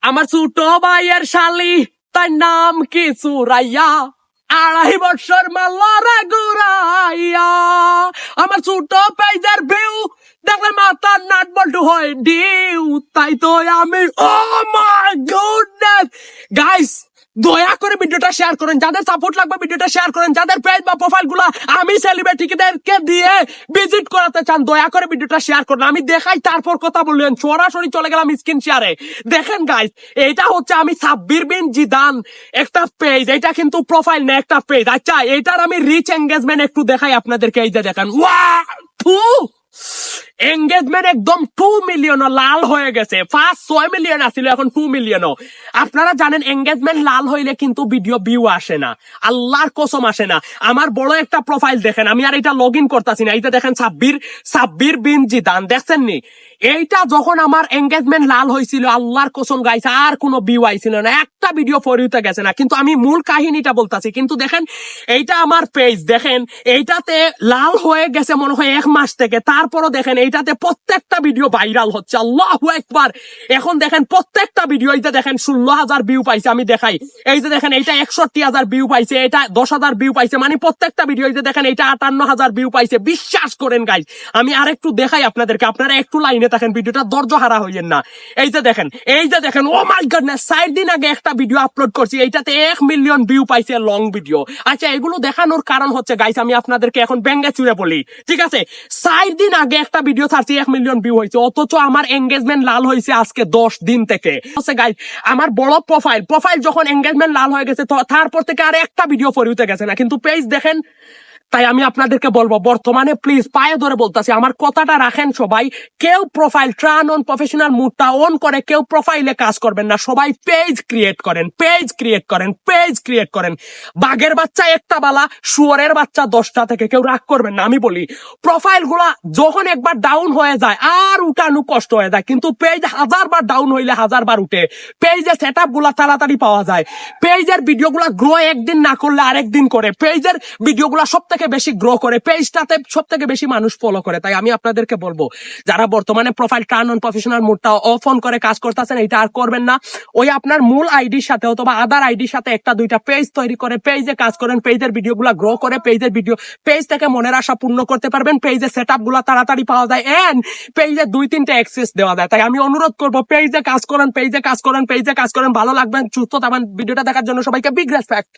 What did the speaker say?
আমার ছোট ভাইয়ের শালি, তার নাম কি সুরাইয়া, 2.5 বছর মাল্লারা গুরাইয়া। আমার ছোট পেজের ভিউ দেখলে মাথার নাট বল্টু হয় ডিউ, তাই তো আমি ও মাই গুডনেস গাইস, দয়া করে ভিডিওটা শেয়ার করেন, যাদের সাপোর্ট লাগবে ভিডিওটা শেয়ার করেন, যাদের পেজ বা প্রোফাইল গুলা আমি সেলিব্রিটিদেরকে দিয়ে ভিজিট করাতে চান দয়া করে ভিডিওটা শেয়ার করেন। আমি দেখাই তারপর কথা বললেন, সরাসরি চলে গেলাম স্ক্রিন শেয়ারে। দেখেন গাইস, এটা হচ্ছে আমি সাব্বির বিন জিদান একটা পেজ, এটা কিন্তু প্রোফাইল না একটা পেজ। আচ্ছা, এটার আমি রিচ এঙ্গেজমেন্ট একটু দেখাই আপনাদেরকে, এই যে দেখেন, ওয়াও এঙ্গেজমেন্ট একদম 2 মিলিয়ন লাল হয়ে গেছে। ফার্স্ট 6 মিলিয়ন আসছিল, এখন 2 মিলিয়ন। আপনারা জানেন এঙ্গেজমেন্ট লাল হইলে কিন্তু ভিডিও ভিউ আসে না, আল্লাহর কসম আসে না। আমার বড় একটা প্রোফাইল দেখেন, আমি আর এটা লগ ইন করতেছি না, এইটা দেখেন সাব্বির বিন জিদান, দেখছেন নি? এইটা যখন আমার এঙ্গেজমেন্ট লাল হয়েছিল, আল্লাহর কসম গাইছে আর কোনো ভিউ আইছিল না, একটা ভিডিও ফরিউতে গেছে না। কিন্তু আমি মূল কাহিনীটা বলতাছি, কিন্তু দেখেন এইটা আমার পেজ, দেখেন এইটাতে লাল হয়ে গেছে মনে হয় 1 মাস থেকে, তারপরও দেখেন এইটাতে প্রত্যেকটা ভিডিও ভাইরাল হচ্ছে। আল্লাহু আকবার। এখন দেখেন প্রত্যেকটা ভিডিও, এই যে দেখেন 16,000 ভিউ পাইছে, আমি দেখাই, এই যে দেখেন এইটা 61,000 ভিউ পাইছে, এটা 10,000 ভিউ পাইছে, মানে প্রত্যেকটা ভিডিও, এই যে দেখেন এইটা 58,000 ভিউ পাইছে। বিশ্বাস করেন গাইজ, আমি আর একটু দেখাই আপনাদেরকে, আপনারা একটু লাইনে থাকেন, ভিডিওটা ধৈর্য হারা হইয়েন না। এই যে দেখেন, ও মাই গডনেস, 4 দিন আগে একটা ভিডিও আপলোড করছি, এইটাতে 1 মিলিয়ন ভিউ পাইছে, লং ভিডিও। আচ্ছা, এগুলো দেখানোর কারণ হচ্ছে গাইস, আমি আপনাদেরকে এখন ব্যঙ্গে চুরে বলি, ঠিক আছে? 4 দিন আগে একটা ভিডিও ছাড়ছি, 1 মিলিয়ন ভিউ হয়েছে, অথচ আমার এঙ্গেজমেন্ট লাল হয়েছে আজকে 10 দিন থেকে। গাইস, আমার বড় প্রোফাইল যখন এঙ্গেজমেন্ট লাল হয়ে গেছে, তারপর থেকে আর একটা ভিডিও ফরিউতে গেছে না, কিন্তু পেজ দেখেন। তাই আমি আপনাদেরকে বলবো, বর্তমানে প্লিজ পায়ে ধরে বলতেছি, আমার কথাটা রাখেন সবাই। কেউ প্রোফাইল ট্রান অন প্রফেশনাল মুডটা অন করে কেউ প্রোফাইলে কাজ করবেন না, সবাই পেজ ক্রিয়েট করেন। বাঘের বাচ্চা একটা বালা, শুয়োরের বাচ্চা 10টা থেকে, কেউ রাগ করবেন না। আমি বলি, প্রোফাইল গুলা যখন একবার ডাউন হয়ে যায় আর উঠানো কষ্ট হয়ে যায়, কিন্তু পেজ 1000 বার ডাউন হইলে 1000 বার উঠে। পেজের সেট আপ গুলা তাড়াতাড়ি পাওয়া যায়, পেজের ভিডিও গুলা গ্রো একদিন না করলে আরেকদিন করে, পেজের ভিডিও গুলা সব থেকে বেশি গ্রো করে, পেজটাতে সব থেকে বেশি মানুষ ফলো করে। তাই আমি আপনাদেরকে বলবো, যারা বর্তমানে প্রোফাইল টার্ন অন প্রফেশনাল মোডটা অফ অন করে কাজ করতেছেন, এটা আর করবেন না। ওই আপনার মূল আইডির সাথে অথবা আদার আইডির সাথে 1-2টা পেজ তৈরি করে পেজে কাজ করেন, পেজের ভিডিও গুলা গ্রো করে, পেজ থেকে মনের আশা পূর্ণ করতে পারবেন, পেজের সেট আপ গুলা তাড়াতাড়ি পাওয়া যায়, এন্ড পেজে 2-3টা অ্যাক্সেস দেওয়া যায়। তাই আমি অনুরোধ করবো, পেজে কাজ করেন, ভালো লাগবেন, সুস্থ থাকবেন। ভিডিওটা দেখার জন্য সবাইকে বিগ রেসপেক্ট।